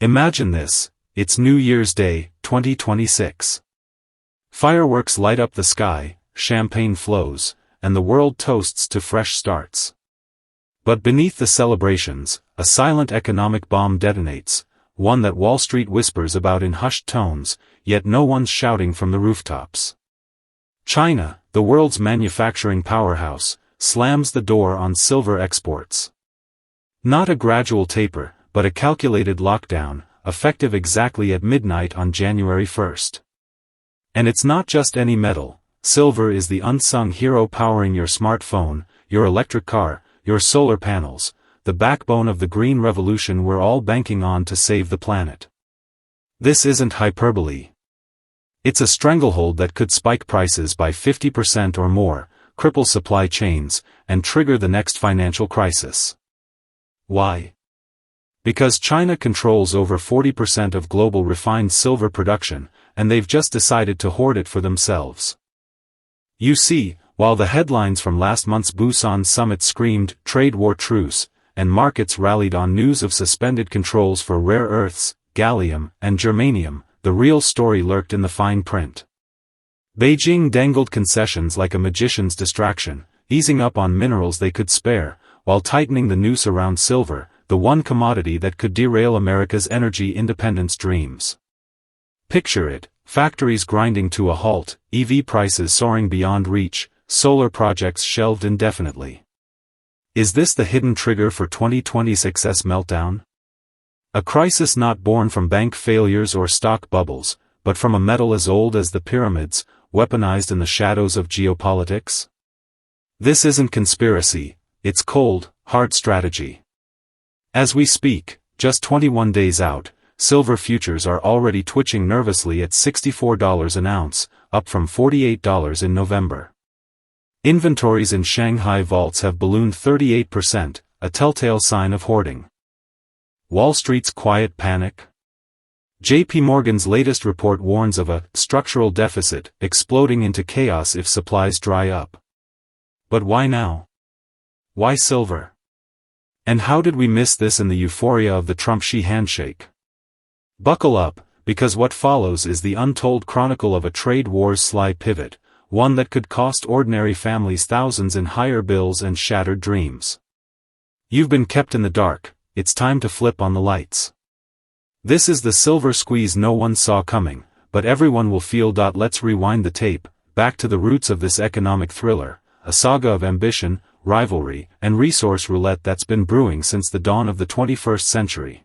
Imagine this, it's New Year's Day, 2026. Fireworks light up the sky, champagne flows, and the world toasts to fresh starts. But beneath the celebrations, a silent economic bomb detonates, one that Wall Street whispers about in hushed tones, yet no one's shouting from the rooftops. China, the world's manufacturing powerhouse, slams the door on silver exports. Not a gradual taper, but a calculated lockdown, effective exactly at midnight on January 1st. And it's not just any metal. Silver is the unsung hero powering your smartphone, your electric car, your solar panels, the backbone of the green revolution we're all banking on to save the planet. This isn't hyperbole. It's a stranglehold that could spike prices by 50% or more, cripple supply chains, and trigger the next financial crisis. Why? Because China controls over 40% of global refined silver production, and they've just decided to hoard it for themselves. You see, while the headlines from last month's Busan Summit screamed, "Trade war truce," and markets rallied on news of suspended controls for rare earths, gallium, and germanium, the real story lurked in the fine print. Beijing dangled concessions like a magician's distraction, easing up on minerals they could spare, while tightening the noose around silver, the one commodity that could derail America's energy independence dreams. Picture it, factories grinding to a halt, EV prices soaring beyond reach, solar projects shelved indefinitely. Is this the hidden trigger for 2026's meltdown? A crisis not born from bank failures or stock bubbles, but from a metal as old as the pyramids, weaponized in the shadows of geopolitics? This isn't conspiracy, it's cold, hard strategy. As we speak, just 21 days out, silver futures are already twitching nervously at $64 an ounce, up from $48 in November. Inventories in Shanghai vaults have ballooned 38%, a telltale sign of hoarding. Wall Street's quiet panic? J.P. Morgan's latest report warns of a structural deficit exploding into chaos if supplies dry up. But why now? Why silver? And how did we miss this in the euphoria of the Trump-Xi handshake? Buckle up, because what follows is the untold chronicle of a trade war's sly pivot, one that could cost ordinary families thousands in higher bills and shattered dreams. You've been kept in the dark, it's time to flip on the lights. This is the silver squeeze no one saw coming, but everyone will feel. Let's rewind the tape, back to the roots of this economic thriller, a saga of ambition, rivalry, and resource roulette that's been brewing since the dawn of the 21st century.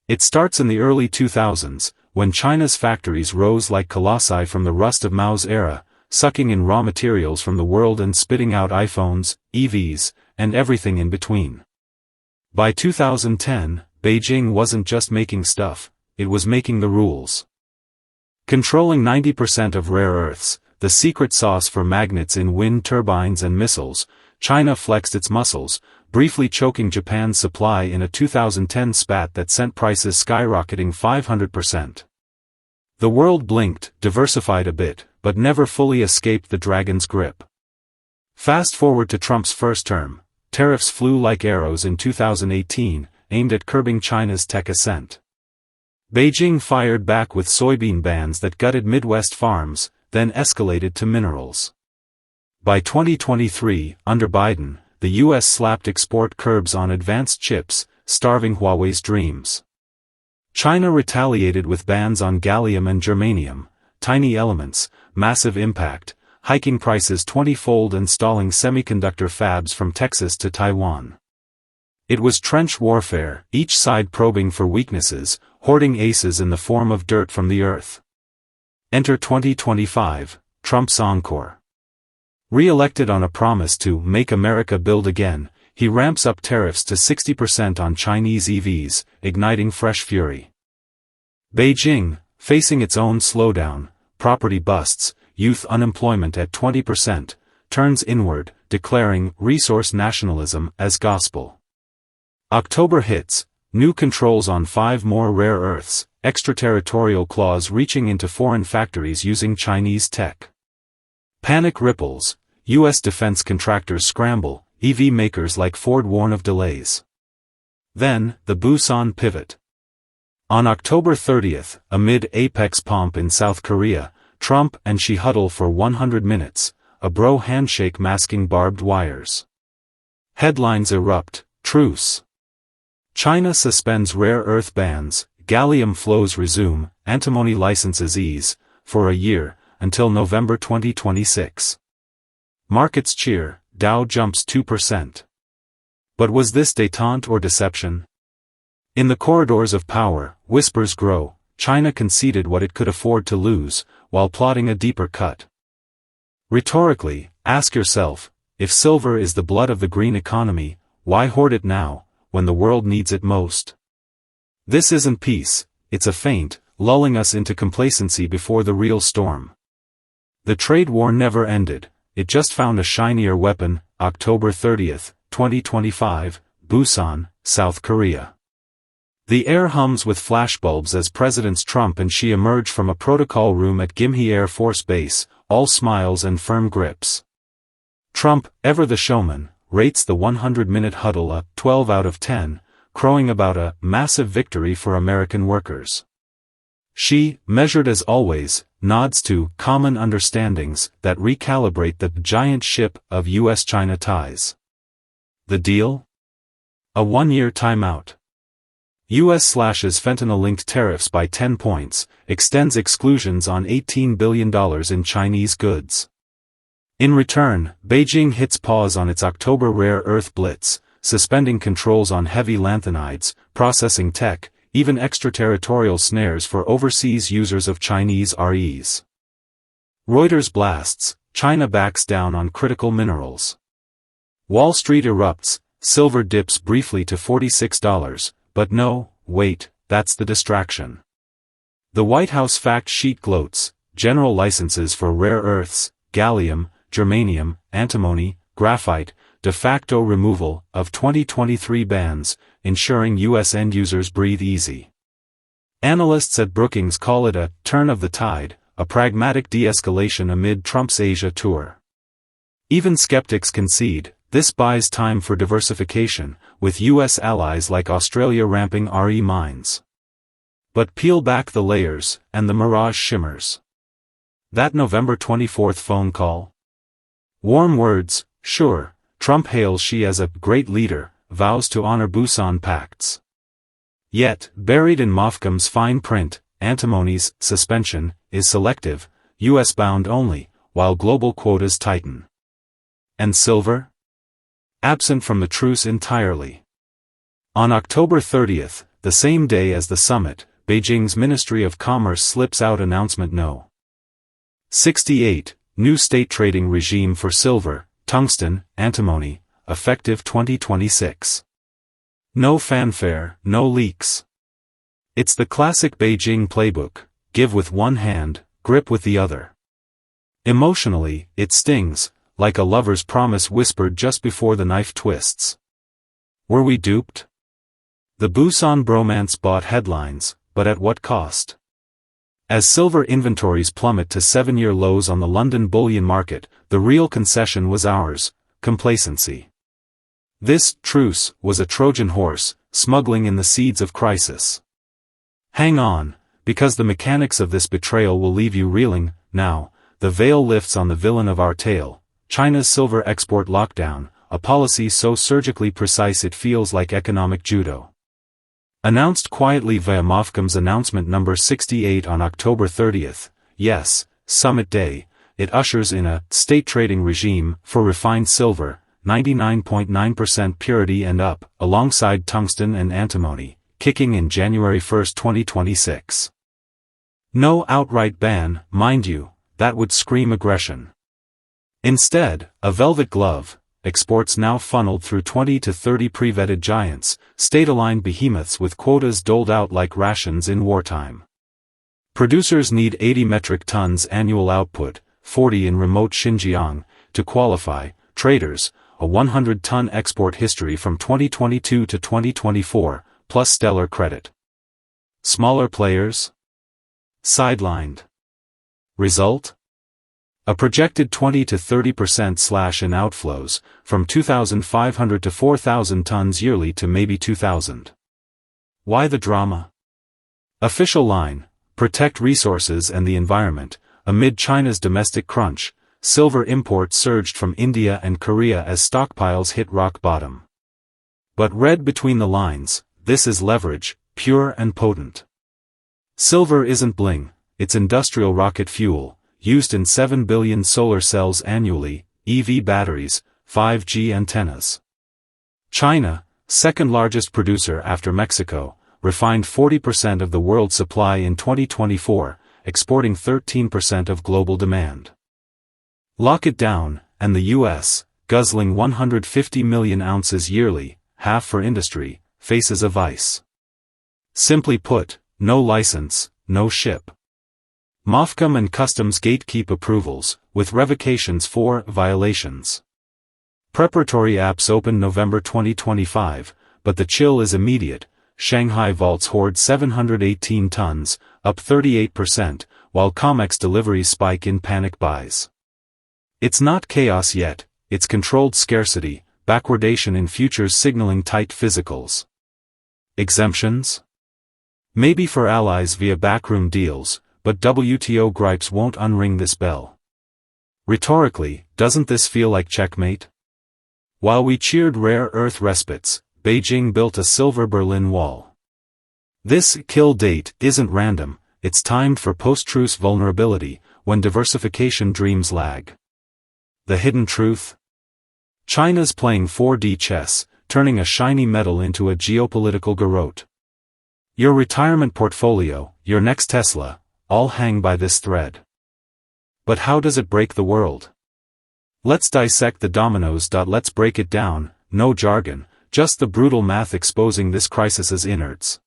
It starts in the early 2000s, when China's factories rose like colossi from the rust of Mao's era, sucking in raw materials from the world and spitting out iPhones, EVs, and everything in between. By 2010, Beijing wasn't just making stuff, it was making the rules. Controlling 90% of rare earths, the secret sauce for magnets in wind turbines and missiles, China flexed its muscles, briefly choking Japan's supply in a 2010 spat that sent prices skyrocketing 500%. The world blinked, diversified a bit, but never fully escaped the dragon's grip. Fast forward to Trump's first term, tariffs flew like arrows in 2018, aimed at curbing China's tech ascent. Beijing fired back with soybean bans that gutted Midwest farms, then escalated to minerals. By 2023, under Biden, the U.S. slapped export curbs on advanced chips, starving Huawei's dreams. China retaliated with bans on gallium and germanium, tiny elements, massive impact, hiking prices 20-fold and stalling semiconductor fabs from Texas to Taiwan. It was trench warfare, each side probing for weaknesses, hoarding aces in the form of dirt from the earth. Enter 2025, Trump's encore. Re-elected on a promise to make America build again, he ramps up tariffs to 60% on Chinese EVs, igniting fresh fury. Beijing, facing its own slowdown, property busts, youth unemployment at 20%, turns inward, declaring resource nationalism as gospel. October hits, new controls on 5 more rare earths, extraterritorial clause reaching into foreign factories using Chinese tech. Panic ripples, U.S. defense contractors scramble, EV makers like Ford warn of delays. Then, the Busan pivot. On October 30th, amid apex pomp in South Korea, Trump and Xi huddle for 100 minutes, a bro handshake masking barbed wires. Headlines erupt, truce. China suspends rare earth bans, gallium flows resume, antimony licenses ease, for a year, until November 2026. Markets cheer, Dow jumps 2%. But was this détente or deception? In the corridors of power, whispers grow. China conceded what it could afford to lose, while plotting a deeper cut. Rhetorically, ask yourself, if silver is the blood of the green economy, why hoard it now, when the world needs it most? This isn't peace, it's a feint, lulling us into complacency before the real storm. The trade war never ended, it just found a shinier weapon. October 30th, 2025, Busan, South Korea. The air hums with flashbulbs as Presidents Trump and Xi emerge from a protocol room at Gimhae Air Force Base, all smiles and firm grips. Trump, ever the showman, rates the 100-minute huddle a 12 out of 10, crowing about a massive victory for American workers. Xi, measured as always, nods to common understandings that recalibrate the giant ship of U.S.-China ties. The deal? A one-year timeout. U.S. slashes fentanyl-linked tariffs by 10 points, extends exclusions on $18 billion in Chinese goods. In return, Beijing hits pause on its October rare earth blitz, suspending controls on heavy lanthanides, processing tech, even extraterritorial snares for overseas users of Chinese REs. Reuters blasts, China backs down on critical minerals. Wall Street erupts, silver dips briefly to $46. But no, wait, that's the distraction. The White House fact sheet gloats, general licenses for rare earths, gallium, germanium, antimony, graphite, de facto removal of 2023 bans, ensuring U.S. end users breathe easy. Analysts at Brookings call it a turn of the tide, a pragmatic de-escalation amid Trump's Asia tour. Even skeptics concede, this buys time for diversification, with U.S. allies like Australia ramping RE mines. But peel back the layers, and the mirage shimmers. That November 24th phone call? Warm words, sure, Trump hails Xi as a great leader, vows to honor Busan pacts. Yet, buried in MOFCOM's fine print, antimony's suspension is selective, U.S.-bound only, while global quotas tighten. And silver? Absent from the truce entirely. On October 30th, the same day as the summit, Beijing's Ministry of Commerce slips out announcement No. 68, new state trading regime for silver, tungsten, antimony, effective 2026. No fanfare, no leaks. It's the classic Beijing playbook, give with one hand, grip with the other. Emotionally, it stings, like a lover's promise whispered just before the knife twists. Were we duped? The Busan bromance bought headlines, but at what cost? As silver inventories plummet to 7-year lows on the London bullion market, the real concession was ours, complacency. This truce was a Trojan horse, smuggling in the seeds of crisis. Hang on, because the mechanics of this betrayal will leave you reeling. Now, the veil lifts on the villain of our tale. China's silver export lockdown, a policy so surgically precise it feels like economic judo. Announced quietly via MOFCOM's announcement number 68 on October 30th, yes, Summit Day, it ushers in a state trading regime for refined silver, 99.9% purity and up, alongside tungsten and antimony, kicking in January 1, 2026. No outright ban, mind you, that would scream aggression. Instead, a velvet glove, exports now funneled through 20 to 30 pre-vetted giants, state-aligned behemoths with quotas doled out like rations in wartime. Producers need 80 metric tons annual output, 40 in remote Xinjiang, to qualify. Traders, a 100-ton export history from 2022 to 2024, plus stellar credit. Smaller players? Sidelined. Result? A projected 20 to 30% slash in outflows, from 2,500 to 4,000 tons yearly to maybe 2,000. Why the drama? Official line: protect resources and the environment. Amid China's domestic crunch, silver imports surged from India and Korea as stockpiles hit rock bottom. But read between the lines, this is leverage, pure and potent. Silver isn't bling, it's industrial rocket fuel, used in 7 billion solar cells annually, EV batteries, 5G antennas. China, second largest producer after Mexico, refined 40% of the world's supply in 2024, exporting 13% of global demand. Lock it down, and the U.S., guzzling 150 million ounces yearly, half for industry, faces a vice. Simply put, no license, no ship. MOFCOM and Customs gatekeep approvals, with revocations for violations. Preparatory apps open November 2025, but the chill is immediate. Shanghai vaults hoard 718 tons, up 38%, while COMEX deliveries spike in panic buys. It's not chaos yet, it's controlled scarcity, backwardation in futures signaling tight physicals. Exemptions? Maybe for allies via backroom deals, but WTO gripes won't unring this bell. Rhetorically, doesn't this feel like checkmate? While we cheered rare earth respites, Beijing built a silver Berlin Wall. This kill date isn't random, it's timed for post-truce vulnerability, when diversification dreams lag. The hidden truth? China's playing 4D chess, turning a shiny metal into a geopolitical garrote. Your retirement portfolio, your next Tesla, all hang by this thread. But how does it break the world? Let's dissect the dominoes. Let's break it down, no jargon, just the brutal math exposing this crisis's innards.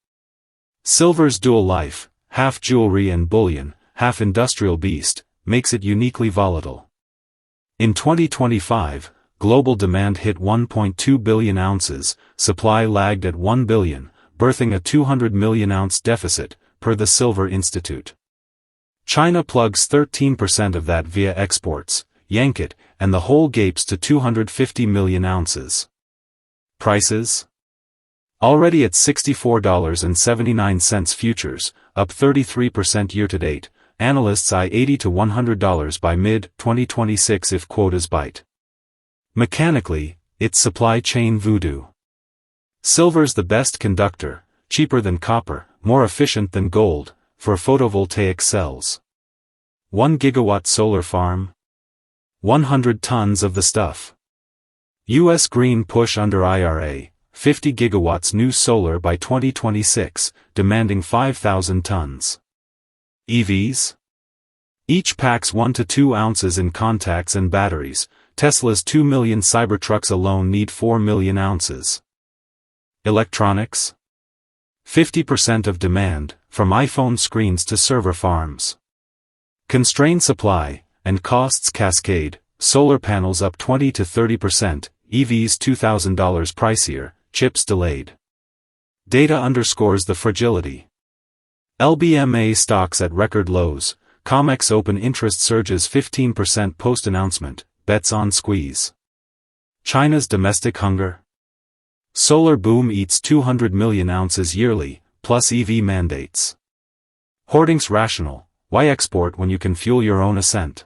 Silver's dual life, half jewelry and bullion, half industrial beast, makes it uniquely volatile. In 2025, global demand hit 1.2 billion ounces, supply lagged at 1 billion, birthing a 200 million ounce deficit, per the Silver Institute. China plugs 13% of that via exports, yank it, and the whole gapes to 250 million ounces. Prices? Already at $64.79 futures, up 33% year-to-date, analysts eye $80 to $100 by mid-2026 if quotas bite. Mechanically, it's supply chain voodoo. Silver's the best conductor, cheaper than copper, more efficient than gold, for photovoltaic cells. 1 gigawatt solar farm? 100 tons of the stuff. U.S. green push under IRA, 50 gigawatts new solar by 2026, demanding 5,000 tons. EVs? Each packs 1 to 2 ounces in contacts and batteries. Tesla's 2 million Cybertrucks alone need 4 million ounces. Electronics? 50% of demand, from iPhone screens to server farms. Constrained supply, and costs cascade, solar panels up 20 to 30%, EVs $2,000 pricier, chips delayed. Data underscores the fragility. LBMA stocks at record lows, COMEX open interest surges 15% post-announcement, bets on squeeze. China's domestic hunger? Solar boom eats 200 million ounces yearly, plus EV mandates. Hoarding's rational, why export when you can fuel your own ascent?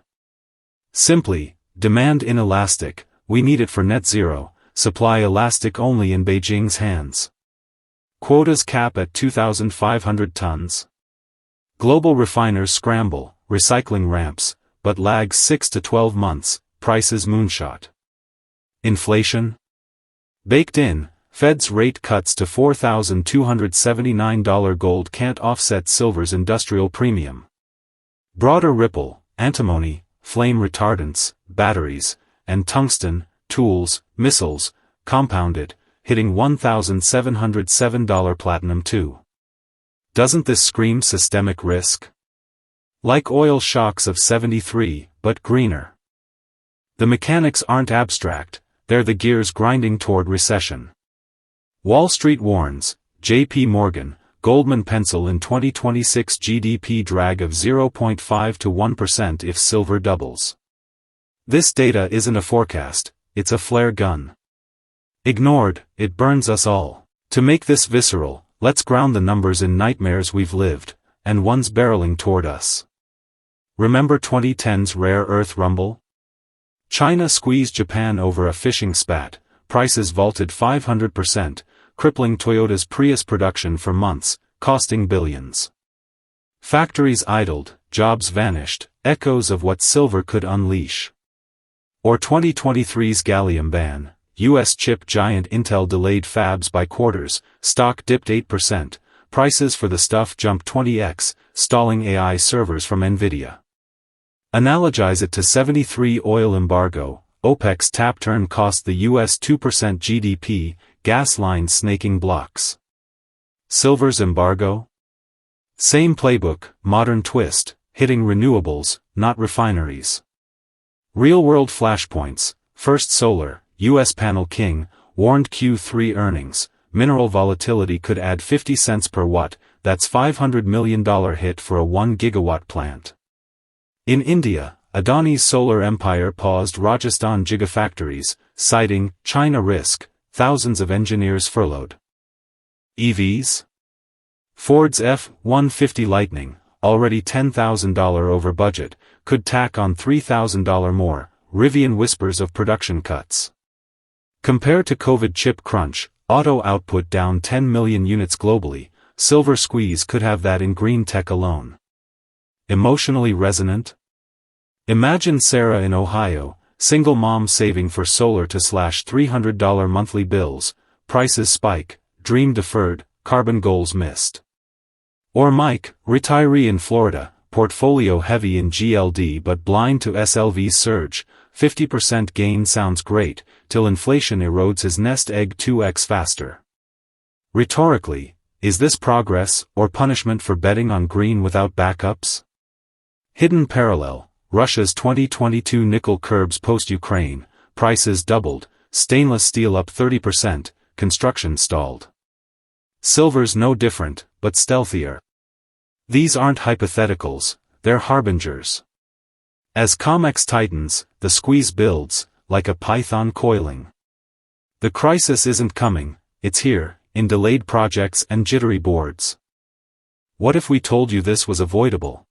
Simply, demand inelastic, we need it for net zero, supply elastic only in Beijing's hands. Quotas cap at 2,500 tons. Global refiners scramble, recycling ramps, but lags 6 to 12 months, prices moonshot. Inflation? Baked in, Fed's rate cuts to $4,279 gold can't offset silver's industrial premium. Broader ripple, antimony, flame retardants, batteries, and tungsten, tools, missiles, compounded, hitting $1,707 platinum too. Doesn't this scream systemic risk? Like oil shocks of '73, but greener. The mechanics aren't abstract, they're the gears grinding toward recession. Wall Street warns, J.P. Morgan, Goldman pencil in 2026 GDP drag of 0.5 to 1% if silver doubles. This data isn't a forecast, it's a flare gun. Ignored, it burns us all. To make this visceral, let's ground the numbers in nightmares we've lived, and ones barreling toward us. Remember 2010's rare earth rumble? China squeezed Japan over a fishing spat, prices vaulted 500%, crippling Toyota's Prius production for months, costing billions. Factories idled, jobs vanished, echoes of what silver could unleash. Or 2023's gallium ban, US chip giant Intel delayed fabs by quarters, stock dipped 8%, prices for the stuff jumped 20x, stalling AI servers from Nvidia. Analogize it to 73 oil embargo, OPEC's tap turn cost the US 2% GDP, gas lines snaking blocks. Silver's embargo? Same playbook, modern twist, hitting renewables, not refineries. Real-world flashpoints, First Solar, US panel king, warned Q3 earnings, mineral volatility could add 50 cents per watt, that's $500 million hit for a 1 gigawatt plant. In India, Adani's solar empire paused Rajasthan gigafactories, citing China risk, thousands of engineers furloughed. EVs? Ford's F-150 Lightning, already $10,000 over budget, could tack on $3,000 more, Rivian whispers of production cuts. Compared to COVID chip crunch, auto output down 10 million units globally, silver squeeze could have that in green tech alone. Emotionally resonant? Imagine Sarah in Ohio, single mom saving for solar to slash $300 monthly bills, prices spike, dream deferred, carbon goals missed. Or Mike, retiree in Florida, portfolio heavy in GLD but blind to SLV's surge, 50% gain sounds great, till inflation erodes his nest egg 2x faster. Rhetorically, is this progress or punishment for betting on green without backups? Hidden parallel, Russia's 2022 nickel curbs post-Ukraine, prices doubled, stainless steel up 30%, construction stalled. Silver's no different, but stealthier. These aren't hypotheticals, they're harbingers. As COMEX tightens, the squeeze builds, like a python coiling. The crisis isn't coming, it's here, in delayed projects and jittery boards. What if we told you this was avoidable?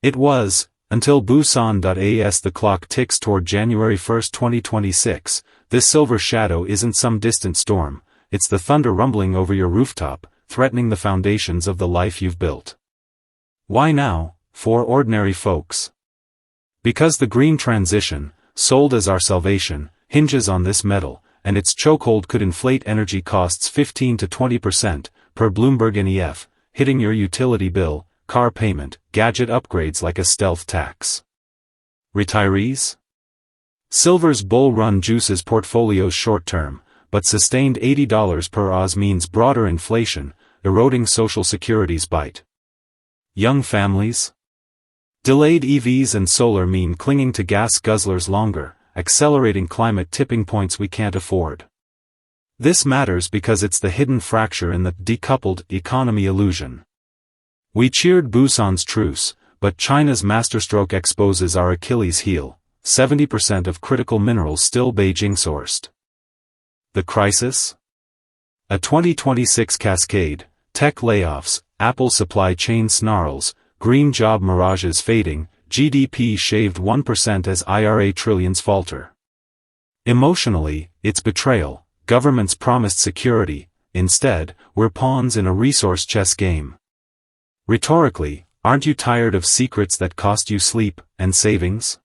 It was, until Busan.as. The clock ticks toward January 1, 2026, this silver shadow isn't some distant storm, it's the thunder rumbling over your rooftop, threatening the foundations of the life you've built. Why now, for ordinary folks? Because the green transition, sold as our salvation, hinges on this metal, and its chokehold could inflate energy costs 15 to 20%, per Bloomberg NEF, hitting your utility bill, car payment, gadget upgrades like a stealth tax. Retirees? Silver's bull run juices portfolios short-term, but sustained $80 per Oz means broader inflation, eroding Social Security's bite. Young families? Delayed EVs and solar mean clinging to gas guzzlers longer, accelerating climate tipping points we can't afford. This matters because it's the hidden fracture in the decoupled economy illusion. We cheered Busan's truce, but China's masterstroke exposes our Achilles heel, 70% of critical minerals still Beijing-sourced. The crisis? A 2026 cascade, tech layoffs, Apple supply chain snarls, green job mirages fading, GDP shaved 1% as IRA trillions falter. Emotionally, it's betrayal, governments promised security, instead, we're pawns in a resource chess game. Rhetorically, aren't you tired of secrets that cost you sleep and savings?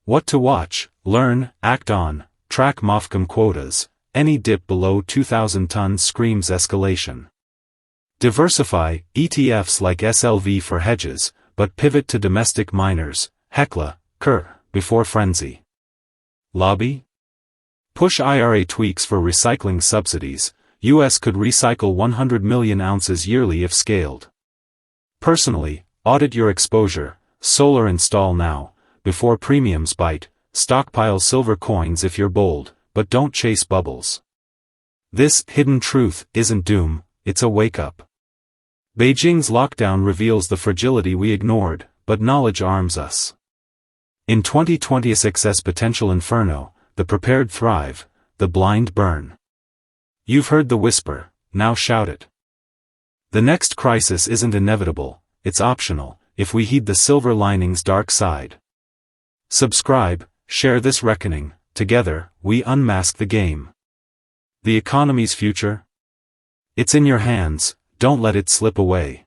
What to watch, learn, act on, track MOFCOM quotas. Any dip below 2,000 tons screams escalation. Diversify, ETFs like SLV for hedges, but pivot to domestic miners, Hecla, Kerr, before frenzy. Lobby? Push IRA tweaks for recycling subsidies, US could recycle 100 million ounces yearly if scaled. Personally, audit your exposure, solar install now, before premiums bite, stockpile silver coins if you're bold. But don't chase bubbles. This hidden truth isn't doom, it's a wake-up. Beijing's lockdown reveals the fragility we ignored, but knowledge arms us. In 2026's potential inferno, the prepared thrive, the blind burn. You've heard the whisper, now shout it. The next crisis isn't inevitable, it's optional, if we heed the silver lining's dark side. Subscribe, share this reckoning, together, we unmask the game. The economy's future? It's in your hands, don't let it slip away.